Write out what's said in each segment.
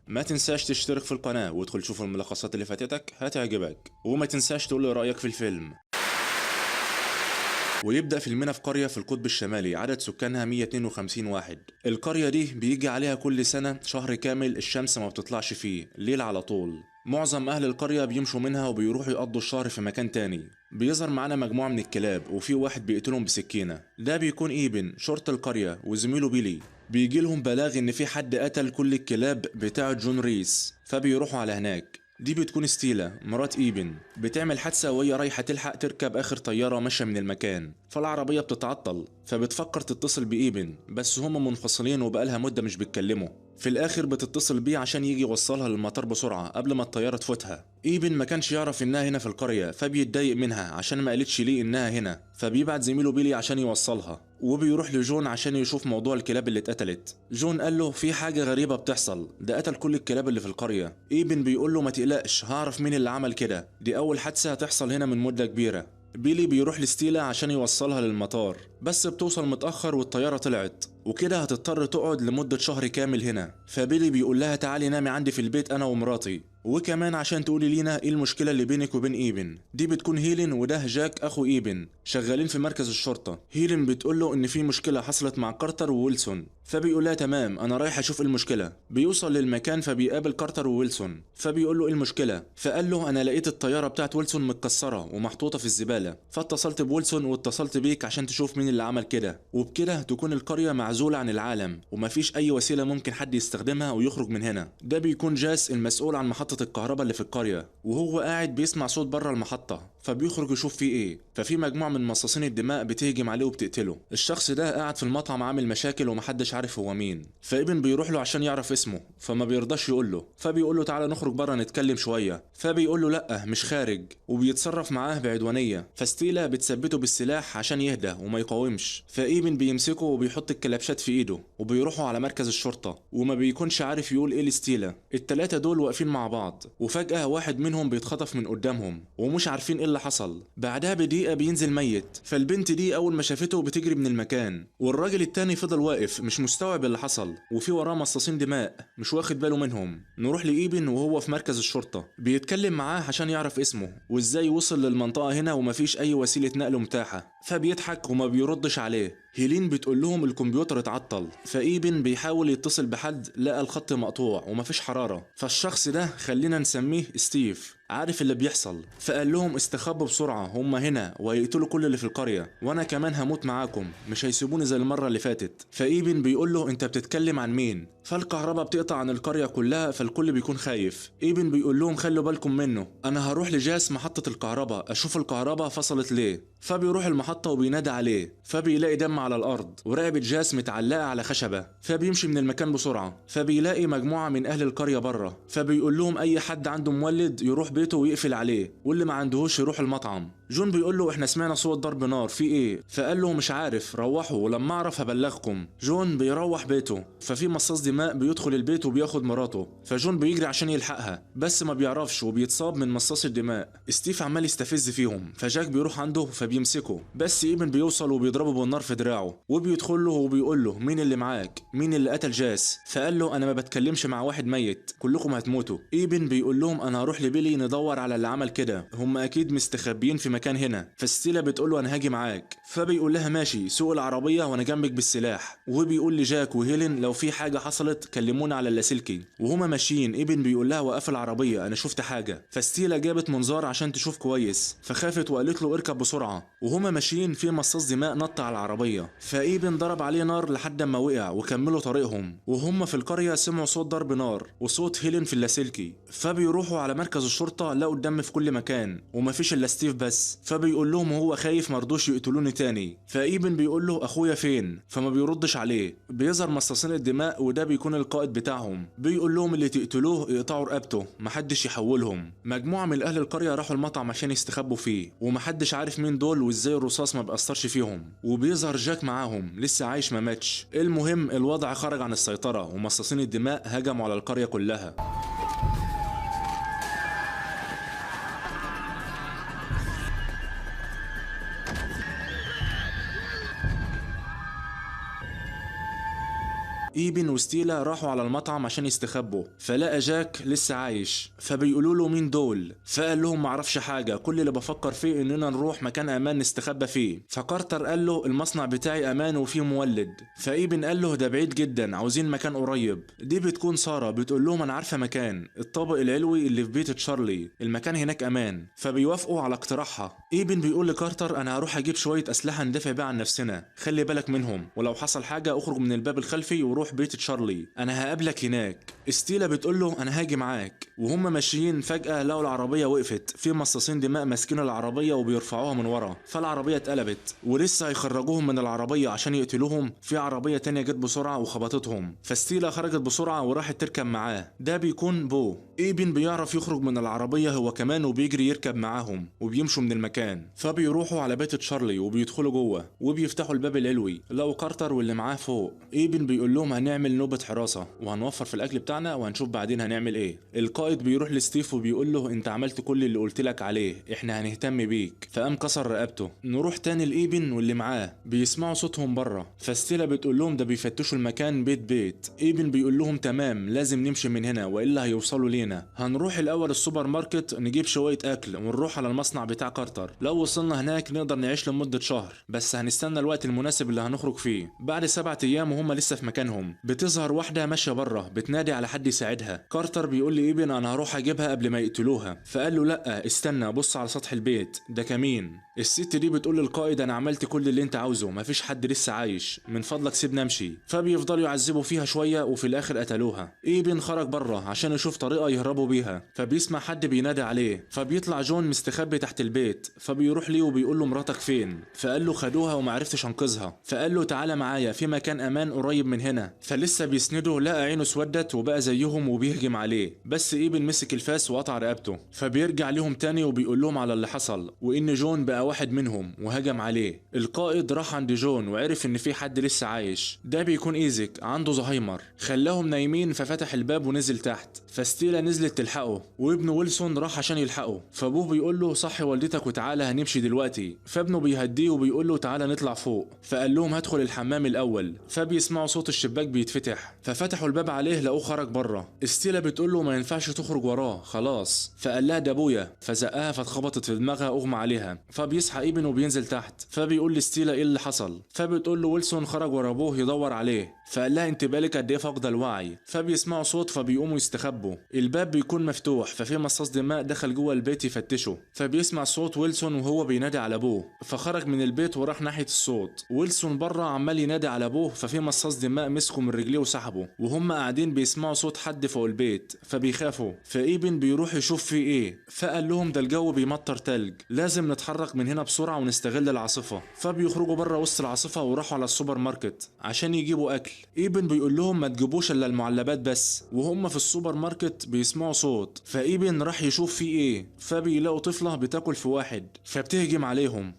ما تنساش تشترك في القناة وادخل شوف الملخصات اللي فاتتك هتعجبك، وما تنساش تقول لي رأيك في الفيلم. ويبدأ فيلمنا في قرية في القطب الشمالي عدد سكانها 152 واحد. القرية دي بيجي عليها كل سنة شهر كامل الشمس ما بتطلعش فيه، ليل على طول. معظم أهل القرية بيمشوا منها وبيروحوا يقضوا الشهر في مكان تاني. بيظهر معانا مجموعة من الكلاب وفي واحد بيقتلهم بسكينة، ده بيكون إيبن شرطة القرية وزميله بيلي. بيجي لهم بلاغ إن في حد قتل كل الكلاب بتاعة جون ريس، فبيروحوا على هناك. دي بتكون ستيلا مرات ايبن بتعمل حادثة وهي رايحة تلحق تركب آخر طيارة ماشية من المكان، فالعربية بتتعطل فبتفكر تتصل بإيبن، بس هما منفصلين وبقالها مدة مش بيتكلموا. في الآخر بتتصل بيه عشان يجي يوصلها للمطار بسرعة قبل ما الطيارة تفوتها. ايبن ما كانش يعرف إنها هنا في القرية فبيتضايق منها عشان ما قالتش ليه إنها هنا، فبيبعت زميله بيلي عشان يوصلها. وبيروح لجون عشان يشوف موضوع الكلاب اللي اتقتلت. جون قال له في حاجة غريبة بتحصل، ده قتل كل الكلاب اللي في القرية. ايبن بيقول له ما تقلقش هعرف مين اللي عمل كده، دي أول حادثة هتحصل هنا من مدة كبيرة. بيلي بيروح لستيلا عشان يوصلها للمطار، بس بتوصل متأخر والطيارة طلعت، وكده هتضطر تقعد لمدة شهر كامل هنا. فبيلي بيقول لها تعالي نامي عندي في البيت أنا ومراتي، وكمان عشان تقولي لينا ايه المشكلة اللي بينك وبين ايبن. دي بتكون هيلين وده جاك اخو ايبن شغالين في مركز الشرطة. هيلين بتقول له ان في مشكلة حصلت مع كارتر وويلسون، فبيقول لها تمام انا رايح اشوف المشكلة. بيوصل للمكان فبيقابل كارتر وويلسون، فبيقول له ايه المشكلة، فقال له انا لقيت الطيارة بتاعت ويلسون متكسرة ومحطوطة في الزبالة، فاتصلت بويلسون واتصلت بيك عشان تشوف مين اللي عمل كده، وبكده تكون القرية معزولة عن العالم ومفيش اي وسيلة ممكن حد يستخدمها ويخرج من هنا. ده بيكون جاس المسؤول عن محطة الكهرباء اللي في القرية، وهو قاعد بيسمع صوت بره المحطة فبيخرج يشوف فيه ايه. ففي مجموعة من مصاصين الدماء بتهجم عليه وبتقتله. الشخص ده قاعد في المطعم عامل مشاكل ومحدش عارف هو مين، فابن بيروح له عشان يعرف اسمه فما بيرضاش يقول له، فبيقول له تعالى نخرج بره نتكلم شوية، فبيقول له لا مش خارج، وبيتصرف معاه بعدوانية. فستيلا بتثبته بالسلاح عشان يهدى وما يقاومش، فابن بيمسكه وبيحط الكلبشات في ايده وبيروحوا على مركز الشرطة، وما بيكونش عارف يقول ايه لستيلا. التلاتة دول واقفين مع بعض وفجأة واحد منهم بيتخطف من قدامهم ومش عارفين ايه اللي حصل. بعدها بدقيقة بينزل ميت، فالبنت دي اول ما شافته بتجري من المكان، والراجل التاني فضل واقف مش مستوعب اللي حصل، وفي وراه مصاصين دماء مش واخد باله منهم. نروح لإيبن وهو في مركز الشرطة بيتكلم معاه عشان يعرف اسمه وازاي وصل للمنطقة هنا ومفيش اي وسيلة نقل متاحة، فبيضحك وما بيردش عليه. هيلين بتقول لهم الكمبيوتر اتعطل، فايبن بيحاول يتصل بحد لقى الخط مقطوع ومفيش حرارة، فالشخص ده خلينا نسميه ستيف عارف اللي بيحصل، فقال لهم استخبوا بسرعة هم هنا وهيقتلوا كل اللي في القرية، وانا كمان هموت معاكم مش هيسيبوني زي المرة اللي فاتت. فايبن بيقول له انت بتتكلم عن مين؟ فالكهرباء بتقطع عن القرية كلها فالكل بيكون خايف. ايبن بيقول لهم خلوا بالكم منه، انا هروح لجاس محطة الكهرباء اشوف الكهرباء فصلت ليه. فبيروح المحطة وبينادي عليه، فبيلاقي دم على الارض ورقبة جاس متعلقة على خشبة، فبيمشي من المكان بسرعة، فبيلاقي مجموعة من اهل القرية بره، فبيقول لهم اي حد عنده مولد يروح بيته ويقفل عليه، واللي ما عندهوش يروح المطعم. جون بيقول له احنا سمعنا صوت ضرب نار في ايه؟ فقال له مش عارف روحوا ولما اعرف هبلغكم. جون بيروح بيته، ففي مصاص دماء بيدخل البيت وبياخد مراته، فجون بيجري عشان يلحقها بس ما بيعرفش وبيتصاب من مصاص الدماء. ستيف عمال يستفز فيهم فجاك بيروح عنده فبيمسكه، بس ايبن بيوصل وبيضربه بالنار في دراعه، وبيدخل له وبيقول له مين اللي معاك؟ مين اللي قتل جاس؟ فقال له انا ما بتكلمش مع واحد ميت كلكم هتموتوا. ايبن بيقول لهم انا هروح لبيلي ندور على اللي عمل كده، هم اكيد مستخبيين في مكان هنا. فستيلا بتقول له انا هاجي معاك، فبيقول لها ماشي سوق العربيه وانا جنبك بالسلاح، وبيقول لجاك وهيلين لو في حاجه حصلت كلمونا على اللاسلكي. وهما ماشيين ايبن بيقول لها وقف العربيه انا شفت حاجه، فستيلا جابت منظار عشان تشوف كويس فخافت وقالت له اركب بسرعه. وهما ماشيين في مصاص دماء نط على العربيه، فايبن ضرب عليه نار لحد ما وقع وكملوا طريقهم. وهم في القريه سمعوا صوت ضرب نار وصوت هيلين في اللاسلكي، فبيروحوا على مركز الشرطه لقوا الدم في كل مكان ومفيش الا ستيف بس، فبيقول لهم وهو خايف مرضوش يقتلوني تاني. فايبن بيقول له اخويا فين؟ فما بيردش عليه. بيظهر مصاصين الدماء وده بيكون القائد بتاعهم، بيقول لهم اللي تقتلوه يقطعوا رقبته محدش يحولهم. مجموعه من اهل القريه راحوا المطعم عشان يستخبوا فيه ومحدش عارف مين دول وازاي الرصاص ما بيأثرش فيهم، وبيظهر جاك معاهم لسه عايش ما ماتش. المهم الوضع خرج عن السيطره ومصاصين الدماء هجموا على القريه كلها. ايبن وستيلا راحوا على المطعم عشان يستخبوا، فلقى جاك لسه عايش، فبيقولوا له مين دول؟ فقال لهم معرفش حاجه، كل اللي بفكر فيه اننا نروح مكان امان نستخبى فيه. فكارتر قال له المصنع بتاعي امان وفيه مولد. فايبن قال له ده بعيد جدا، عاوزين مكان قريب. دي بتكون ساره بتقول لهم انا عارفه مكان، الطابق العلوي اللي في بيت تشارلي، المكان هناك امان. فبيوافقوا على اقتراحها. ايبن بيقول لكارتر انا هروح اجيب شويه اسلحه ندافع بيها عن نفسنا، خلي بالك منهم، ولو حصل حاجه اخرج من الباب الخلفي وروح بيت تشارلي، انا هقابلك هناك. ستيلا بتقول له انا هاجي معاك. وهم ماشيين فجاه لقوا العربيه وقفت، في مصاصين دماء ماسكين العربيه وبيرفعوها من ورا، فالعربيه اتقلبت ولسه هيخرجوهم من العربيه عشان يقتلوهم، في عربيه تانية جت بسرعه وخبطتهم. فستيلا خرجت بسرعه وراحت تركب معاه، ده بيكون بو. ايبن بيعرف يخرج من العربيه هو كمان وبيجري يركب معاهم وبيمشوا من المكان. فبيروحوا على بيت تشارلي وبيدخلوا جوه وبيفتحوا الباب العلوي، لقوا كارتر واللي معاه فوق. ايبن بيقول لهم هنعمل نوبه حراسه وهنوفر في الاكل بتاعنا وهنشوف بعدين هنعمل ايه. القائد بيروح لستيف وبيقول له انت عملت كل اللي قلت لك عليه، احنا هنهتم بيك. فقام كسر رقبته. نروح تاني لايبن واللي معاه، بيسمعوا صوتهم بره. فستيلا بتقول لهم ده بيفتشوا المكان بيت بيت. ايبن بيقول لهم تمام لازم نمشي من هنا والا هيوصلوا لينا. هنروح الاول السوبر ماركت نجيب شويه اكل ونروح على المصنع بتاع كارتر، لو وصلنا هناك نقدر نعيش لمده شهر، بس هنستنى الوقت المناسب اللي هنخرج فيه. بعد 7 ايام وهم لسه في مكانهم، بتظهر واحده ماشيه بره بتنادي على حد يساعدها. كارتر بيقول لايبن انا هروح اجيبها قبل ما يقتلوها. فقال له لا استنى، بص على سطح البيت ده كمين. الست دي بتقول للقائد انا عملت كل اللي انت عاوزه، مفيش حد لسه عايش، من فضلك سيبنا امشي. فبيفضلوا يعذبوا فيها شويه وفي الاخر قتلوها. ايبن خرج بره عشان يشوف طريقه يهربوا بيها، فبيسمع حد بينادي عليه. فبيطلع جون مستخبي تحت البيت، فبيروح ليه وبيقول له مراتك فين؟ فقال له خدوها ومعرفتش انقذها. فقال له تعالى معايا في مكان امان قريب من هنا. فلسه بيسنده لقى عينه اسودت وبقى زيهم وبيهجم عليه، بس ايبن مسك الفاس وقطع رقبته. فبيرجع ليهم تاني وبيقول لهم على اللي حصل وان جون بقى واحد منهم وهجم عليه. القائد راح عند جون وعرف ان في حد لسه عايش، ده بيكون ايزك عنده زهايمر، خلاهم نايمين ففتح الباب ونزل تحت. فستيلا نزلت تلحقه وابنه ويلسون راح عشان يلحقه. فابوه بيقول له صحي والدتك وتعالى هنمشي دلوقتي. فابنه بيهديه وبيقول له تعالى نطلع فوق. فقال لهم هدخل الحمام الاول. فبيسمعوا صوت الشباك بيتفتح، ففتحوا الباب عليه لقوه خرج بره. ستيلا بتقول له ما ينفعش تخرج وراه خلاص. فقال لها ده ابويا، فزقها فاتخبطت في دماغها اغمى عليها. فبيصحى ايبن وبينزل تحت، فبيقول لستيلا ايه اللي حصل. فبتقول له ويلسون خرج ورا ابوه يدور عليه. فقال لها انت بالك قد ايه فاقده الوعي. فبيسمعوا صوت فبيقوموا يستخبوا. الباب بيكون مفتوح، ففي مصاص دماء دخل جوه البيت يفتشه. فبيسمع صوت ويلسون وهو بينادي على ابوه، فخرج من البيت وراح ناحيه الصوت. ويلسون بره عمال ينادي على ابوه، ففي مصاص دماء مسكه من رجليه وسحبه. وهم قاعدين بيسمعوا صوت حد فوق البيت فبيخافوا. فايبن بيروح يشوف في ايه، فقال لهم ده الجو بيمطر تلج، لازم نتحرك من هنا بسرعه ونستغل العاصفه. فبيخرجوا بره وسط العاصفه وراحوا على السوبر ماركت عشان يجيبوا اكل. ايبن بيقول لهم ما تجيبوش الا المعلبات بس. وهم في السوبر ماركت بيسمعوا صوت، فايبن راح يشوف في ايه، فبيلاقوا طفله بتاكل في واحد فبتهجم عليهم.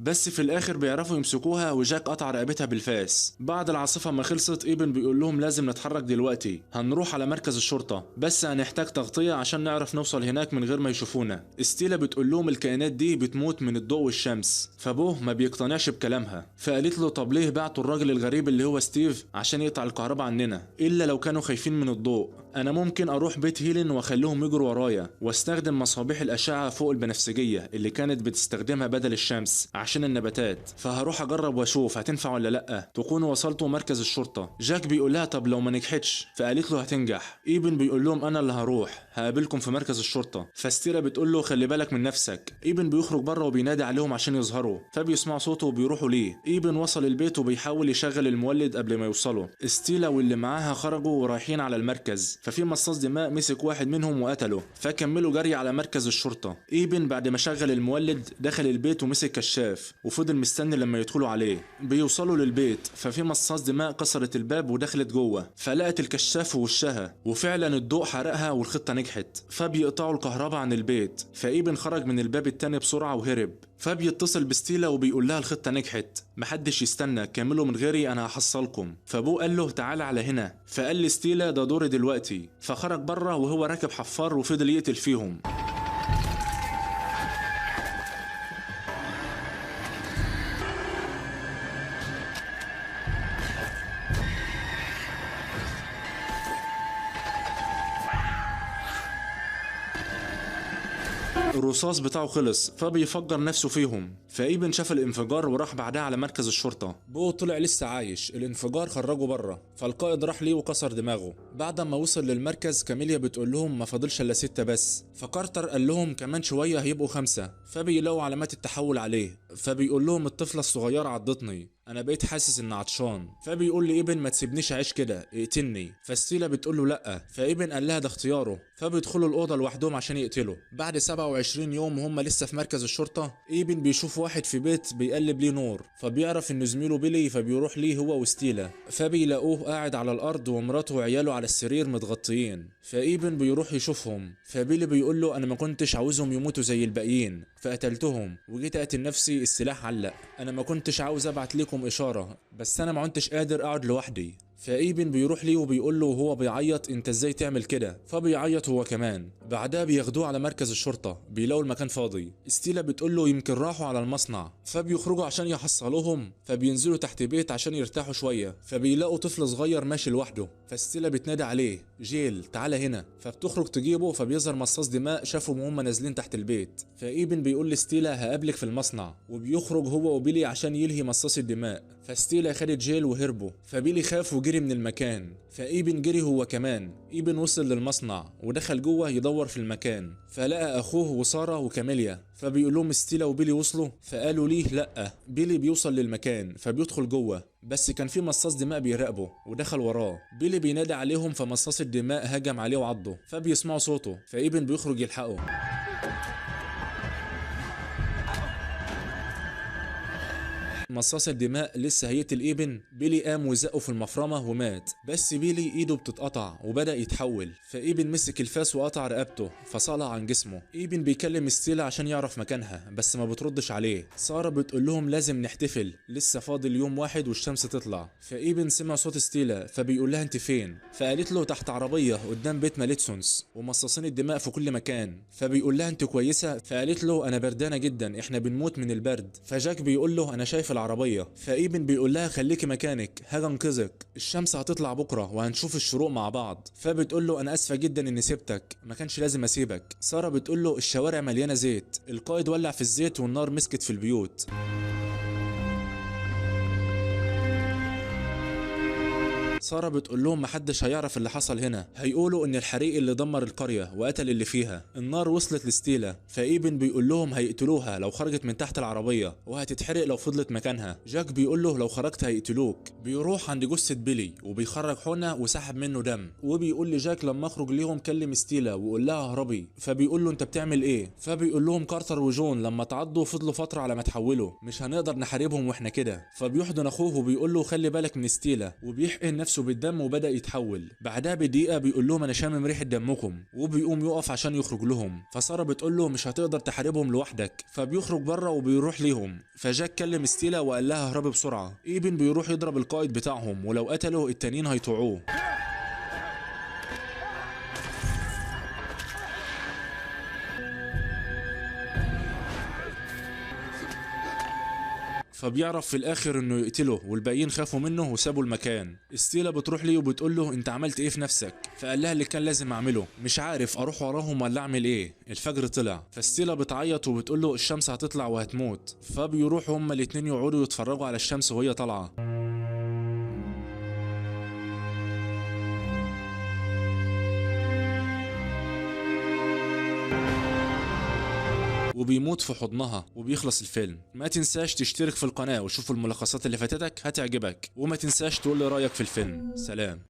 بس في الاخر بيعرفوا يمسكوها وجاك قطع رقبتها بالفاس. بعد العاصفه ما خلصت ايبن بيقول لهم لازم نتحرك دلوقتي، هنروح على مركز الشرطه، بس هنحتاج تغطيه عشان نعرف نوصل هناك من غير ما يشوفونا. ستيلا بتقول لهم الكائنات دي بتموت من الضوء والشمس. فابوه ما بيقتنعش بكلامها، فقالت له طب ليه بعتوا الراجل الغريب اللي هو ستيف عشان يقطع الكهرباء عننا الا لو كانوا خايفين من الضوء؟ انا ممكن اروح بيت هيلين واخليهم يجروا ورايا واستخدم مصابيح الاشعه فوق البنفسجيه اللي كانت بتستخدمها بدل الشمس عشان النباتات، فهروح اجرب واشوف هتنفع ولا لا. تكونوا وصلتوا مركز الشرطه. جاك بيقول لها طب لو ما نجحتش؟ فقالت له هتنجح. ايبن بيقول لهم انا اللي هروح هقابلكم في مركز الشرطه. فستيرا بتقول له خلي بالك من نفسك. ايبن بيخرج بره وبينادي عليهم عشان يظهروا، فبيسمعوا صوته وبيروحوا ليه. ايبن وصل البيت وبيحاول يشغل المولد قبل ما يوصلوا. ستيلا واللي معاها خرجوا ورايحين على المركز، ففي مصاص دماء مسك واحد منهم وقتله، فكملوا جري على مركز الشرطه. ايبن بعد ما شغل المولد دخل البيت ومسك كشاف وفضل مستني لما يدخلوا عليه. بيوصلوا للبيت ففي مصاص دماء كسرت الباب ودخلت جوه، فلقت الكشاف في وشها وفعلا الضوء حرقها والخطه نجحت. فبيقطعوا الكهرباء عن البيت، فايبن خرج من الباب التاني بسرعه وهرب. فبيتصل بستيلا وبيقول لها الخطه نجحت، محدش يستنى، كملوا من غيري انا هحصلكم. فابوه قال له تعالى على هنا، فقال لستيلا ده دوري دلوقتي. فخرج بره وهو راكب حفار وفضل يقتل فيهم. الرصاص بتاعه خلص فبيفجر نفسه فيهم. فايبن شاف الانفجار وراح بعدها على مركز الشرطة. بو طلع لسه عايش، الانفجار خرجه بره، فالقائد راح ليه وكسر دماغه. بعد ما وصل للمركز كاميليا بتقول لهم ما فاضلش الا 6 بس، فكارتر قال لهم كمان شوية هيبقوا 5. فبيلاقوا علامات التحول عليه، فبيقول لهم الطفلة الصغيرة عضتني، انا بقيت حاسس ان عطشان. فبيقول لابن ما تسيبنيش اعيش كده، اقتلني. فستيلا بتقول له لا، فابن قال لها ده اختياره. فبيدخلوا الاوضه لوحدهم عشان يقتلوا. بعد 27 يوم وهم لسه في مركز الشرطه، ابن بيشوف واحد في بيت بيقلب ليه نور، فبيعرف انه زميله بيلي، فبيروح ليه هو وستيلا. فبيلاقوه قاعد على الارض ومراته وعياله على السرير متغطيين. فابن بيروح يشوفهم، فبيلي بيقول له انا ما كنتش عاوزهم يموتوا زي الباقيين فقتلتهم، وجيت اقتل نفسي السلاح علق. انا ما كنتش عاوز ابعت لكم اشاره، بس انا ما كنتش قادر اقعد لوحدي. فايبن بيروح ليه وبيقول له وهو بيعيط انت ازاي تعمل كده، فبيعيط هو كمان. بعدها بياخدوه على مركز الشرطه، بيلاقوا المكان فاضي. ستيلا بتقول له يمكن راحوا على المصنع، فبيخرجوا عشان يحصلوهم. فبينزلوا تحت بيت عشان يرتاحوا شويه، فبيلاقوا طفل صغير ماشي لوحده. فستيلا بتنادي عليه جيل تعالى هنا، فبتخرج تجيبه. فبيظهر مصاص دماء شافهم وهم نازلين تحت البيت. فايبن بيقول لستيلا هقابلك في المصنع، وبيخرج هو وبيلي عشان يلهي مصاص الدماء. فستيلا خدت جيل وهربوا، فبيلي خاف وجري من المكان. فايبن جري هو كمان. ايبن وصل للمصنع ودخل جوه يدور في المكان، فلقى اخوه وساره وكاميليا. فبيقول لهم ستيلا وبيلي وصلوا، فقالوا ليه لا. بيلي بيوصل للمكان فبيدخل جوه، بس كان في مصاص دماء بيراقبه ودخل وراه. بيلي بينادي عليهم، فمصاص الدماء هجم عليه وعضه، فبيسمعوا صوته. فايبن بيخرج يلحقه. مصاص الدماء لسه هيقتل ايبن، بيلي قام وزقه في المفرمه ومات. بس بيلي ايده بتتقطع وبدا يتحول، فايبن مسك الفاس وقطع رقبته فصلع عن جسمه. ايبن بيكلم ستيلا عشان يعرف مكانها بس ما بتردش عليه. ساره بتقول لهم لازم نحتفل، لسه فاضل يوم واحد والشمس تطلع. فايبن سمع صوت ستيلا فبيقول لها انت فين؟ فقالت له تحت عربيه قدام بيت ماليتسونس ومصاصين الدماء في كل مكان. فبيقول لها انت كويسه؟ فقالت له انا بردانه جدا، احنا بنموت من البرد. فجاك بيقول له انا شايف العربيه. فايبن بيقول لها خليكي مكانك هاجي انقذك، الشمس هتطلع بكره وهنشوف الشروق مع بعض. فبتقول له انا اسفه جدا اني سبتك، ما كانش لازم اسيبك. ساره بتقول له الشوارع مليانه زيت، القائد ولع في الزيت والنار مسكت في البيوت. سارة بتقول لهم محدش هيعرف اللي حصل هنا، هيقولوا ان الحريق اللي دمر القرية وقتل اللي فيها. النار وصلت لستيلا، فايبن بيقول لهم هيقتلوها لو خرجت من تحت العربية، وهتتحرق لو فضلت مكانها. جاك بيقول له لو خرجت هيقتلوك. بيروح عند جثة بيلي وبيخرج حنة وسحب منه دم، وبيقول لجاك لما اخرج ليهم كلم ستيلا وقول لها اهربي. فبيقول له انت بتعمل ايه؟ فبيقول لهم كارتر وجون لما تعضوا فضلوا فترة على ما تحولوا، مش هنقدر نحاربهم واحنا كده. فبيحضن اخوه وبيقول له خلي بالك من ستيلا، وبيحقن نفسه بالدم وبدأ يتحول. بعدها بدقيقة بيقول لهم انا شامم ريحة دمكم، وبيقوم يقف عشان يخرج لهم. فسارة بتقول له مش هتقدر تحاربهم لوحدك، فبيخرج بره وبيروح ليهم. فجاك كلم ستيلا وقال لها اهربي بسرعة. ايبن بيروح يضرب القائد بتاعهم، ولو قتله التانيين هيطوعوه. فبيعرف في الاخر انه يقتله، والباقيين خافوا منه وسابوا المكان. ستيلا بتروح ليه وبتقول له انت عملت ايه في نفسك؟ فقال لها اللي كان لازم اعمله، مش عارف اروح وراهم ولا اعمل ايه، الفجر طلع. فستيلا بتعيط وبتقول له الشمس هتطلع وهتموت. فبيروحوا هما الاتنين يقعدوا يتفرجوا على الشمس وهي طالعه. وبيموت في حضنها وبيخلص الفيلم. ما تنساش تشترك في القناة وشوف الملخصات اللي فاتتك هتعجبك، وما تنساش تقول لي رأيك في الفيلم. سلام.